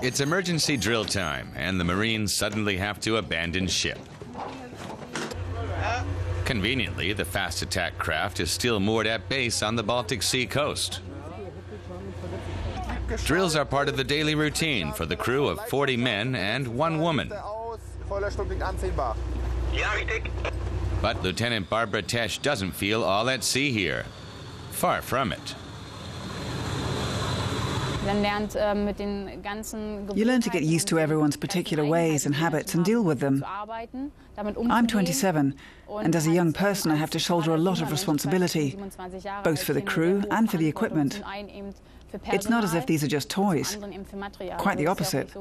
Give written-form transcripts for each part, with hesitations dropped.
It's emergency drill time, and the Marines suddenly have to abandon ship. Conveniently, the fast attack craft is still moored at base on the Baltic Sea coast. Drills are part of the daily routine for the crew of 40 men and 1 woman. But Lieutenant Barbara Tesch doesn't feel all at sea here. Far from it. You learn to get used to everyone's particular ways and habits and deal with them. I'm 27, and as a young person I have to shoulder a lot of responsibility, both for the crew and for the equipment. It's not as if these are just toys. Quite the opposite.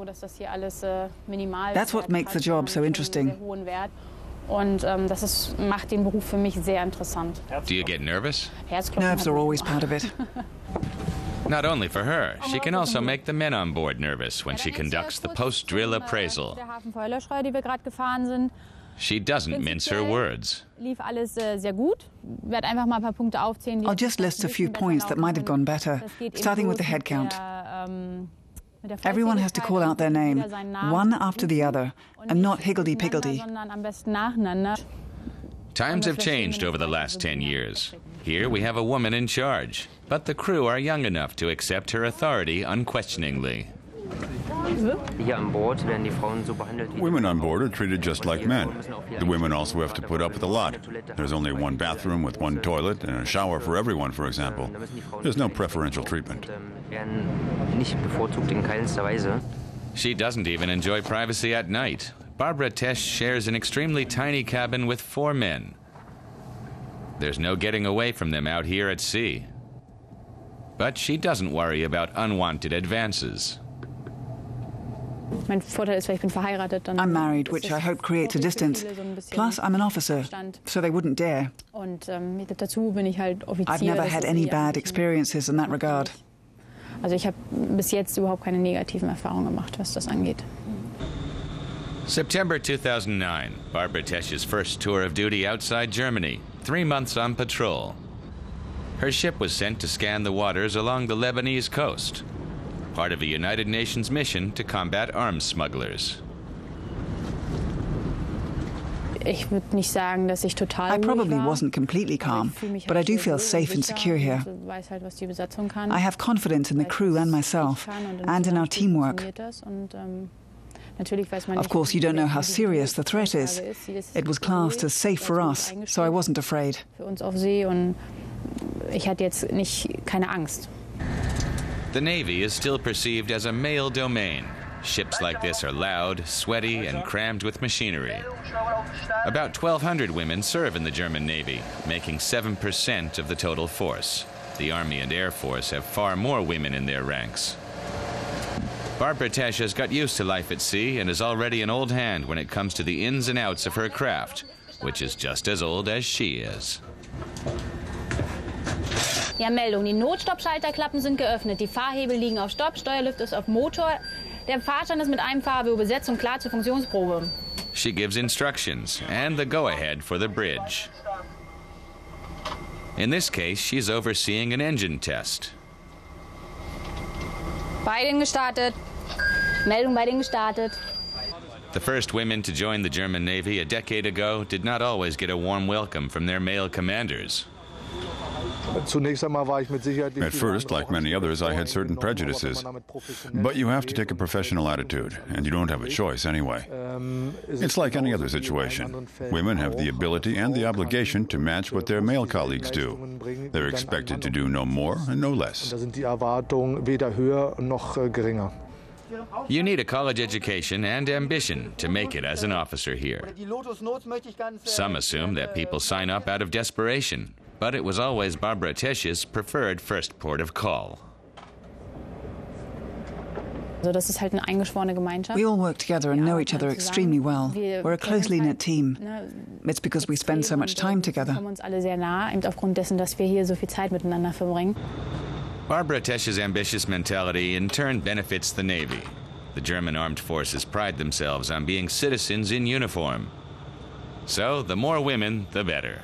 That's what makes the job so interesting. Do you get nervous? Nerves are always part of it. Not only for her, she can also make the men on board nervous when she conducts the post-drill appraisal. She doesn't mince her words. I'll just list a few points that might have gone better, starting with the head count. Everyone has to call out their name, one after the other, and not higgledy-piggledy. Times have changed over the last 10 years. Here we have a woman in charge, but the crew are young enough to accept her authority unquestioningly. Women on board are treated just like men. The women also have to put up with a lot. There's only 1 bathroom with 1 toilet and a shower for everyone, for example. There's no preferential treatment. She doesn't even enjoy privacy at night. Barbara Tesch shares an extremely tiny cabin with 4 men. There's no getting away from them out here at sea. But she doesn't worry about unwanted advances. I'm married, which I hope creates a distance. Plus, I'm an officer, so they wouldn't dare. I've never had any bad experiences in that regard. September 2009, Barbara Tesch's first tour of duty outside Germany, 3 months on patrol. Her ship was sent to scan the waters along the Lebanese coast, part of a United Nations mission to combat arms smugglers. I probably wasn't completely calm, but I do feel safe and secure here. I have confidence in the crew and myself, and in our teamwork. Of course, you don't know how serious the threat is. It was classed as safe for us, so I wasn't afraid. The Navy is still perceived as a male domain. Ships like this are loud, sweaty, and crammed with machinery. About 1,200 women serve in the German Navy, making 7% of the total force. The Army and Air Force have far more women in their ranks. Barbara Tesch has got used to life at sea and is already an old hand when it comes to the ins and outs of her craft, which is just as old as she is. Ja, Meldung. Die Notstoppschalterklappen sind geöffnet. Die Fahrhebel liegen auf Stopp, Steuerlift ist auf Motor. Der Fahrstand ist mit einem Fahrer besetzt und klar zur Funktionsprobe. She gives instructions and the go-ahead for the bridge. In this case, she's overseeing an engine test. Beiden gestartet. Meldung, beiden gestartet. The first women to join the German Navy a decade ago did not always get a warm welcome from their male commanders. At first, like many others, I had certain prejudices. But you have to take a professional attitude, and you don't have a choice anyway. It's like any other situation. Women have the ability and the obligation to match what their male colleagues do. They're expected to do no more and no less. You need a college education and ambition to make it as an officer here. Some assume that people sign up out of desperation, but it was always Barbara Tesch's preferred first port of call. We all work together and know each other extremely well. We're a closely knit team. It's because we spend so much time together. Barbara Tesch's ambitious mentality in turn benefits the Navy. The German armed forces pride themselves on being citizens in uniform. So the more women, the better.